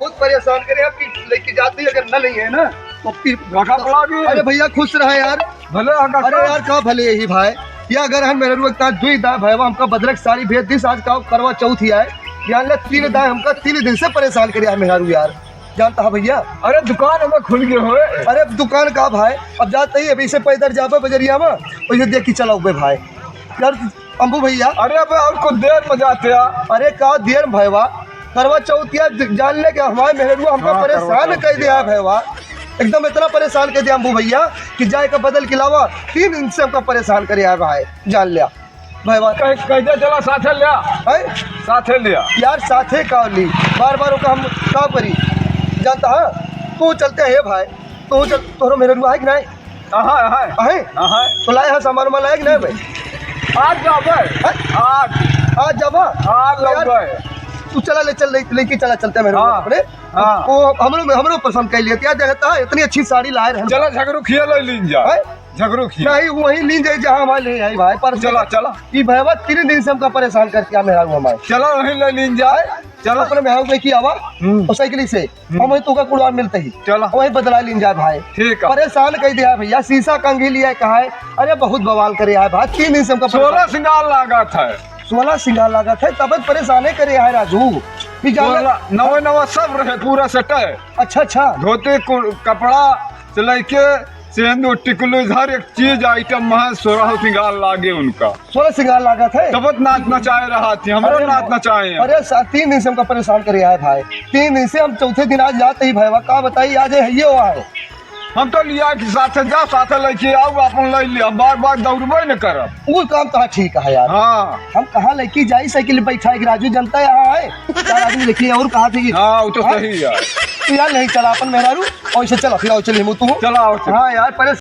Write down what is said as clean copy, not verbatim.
बहुत परेशान करे आपकी लेके जाती अगर न नहीं है ना तो घाटा पड़ा भी। अरे भैया खुश रहे यार। भले अरे यार का भले यही भाई या अगर हम मेरे रुआ दुई दा भैया हमका बदलक साड़ी भेज दी आज का करवा चौथ ही आए यार ले 3 दा हमका 3 दिन से परेशान करे मेहरू यार जानता है भैया। अरे दुकान हमें खुल गए हो। अरे दुकान का भाई अब जाते ही अभी से पैदल जाबे बजरिया में वैसे देख के चलाओ बे भाई यार अम्बू भैया। अरे अब और कुछ देर में जाते हैं। अरे का देर भैया करवा चौथिया जान ले के हमारे मेहरुआ हमका परेशान कर दिया भैया एकदम इतना परेशान कर दिया अम्बू भैया कि जाए का बदल के अलावा 3 दिन से हमका परेशान करे है भाई जान लिया भैया। कैसे चला साथे लिया साथे लिया यार साथे का ली बार बार का हम का करी जानता है तू चलते है भाई तू चल तोरो मेहरुआ है कि नहीं? तो लाए है सामान में लाए कि नहीं भाई? आज जाबे आज जाबा आज लग गए। तू चला लेके चला चलते मेरे अपने वो हमरो पसंद कर लिया जगह इतनी अच्छी साड़ी लाए रहे चला झगड़ू खिया ले लीन जा झगड़ू खिया नहीं वही लीन जाए जहाँ हमारे ले आई भाई पर चला चला ये भैया 3 दिन से हमका परेशान करके मेरा हमारे चला वहीं ले लीन जाए। चलो अपने मेहू में की आवा और साइकिल से हम वही तुका कुड़वा मिलते ही चला वही बदला लीन जाए भाई। ठीक है परेशान कर दिया भैया शीशा कंघी लिया कहा है अरे बहुत बवाल करे है भाई 3 दिन से हमका 16 सिंगार लगा था 16 सिंगार लगा था तब परेशान करे है राजू नवा सब रहे पूरा सेट है। अच्छा धोती कपड़ा से लेके सिंदूर टिकुली हर एक चीज आइटम में 16 सिंगार लागे उनका 16 सिंगार लगा था तब नाच नचाए रहा थी हमारे नाच नचाए। अरे 3 दिन से हमका परेशान करे है भाई 3 दिन से हम चौथे दिन आज जाते ही भाई का बताइए आज है ये हुआ है हम तो लिया कि साथे जा साथे लेके आओ अपन ले लिया बार बार दौड़बे न करब वो काम तो ठीक है यार। हाँ हम कहाँ लेके जाई साइकिल बैठा है राजू जनता यहाँ है 4 आदमी देखिए और कहा थे हाँ वो तो सही है यार नहीं चला अपन मेहरारू और चला फिर चलिए तू चला। हाँ यार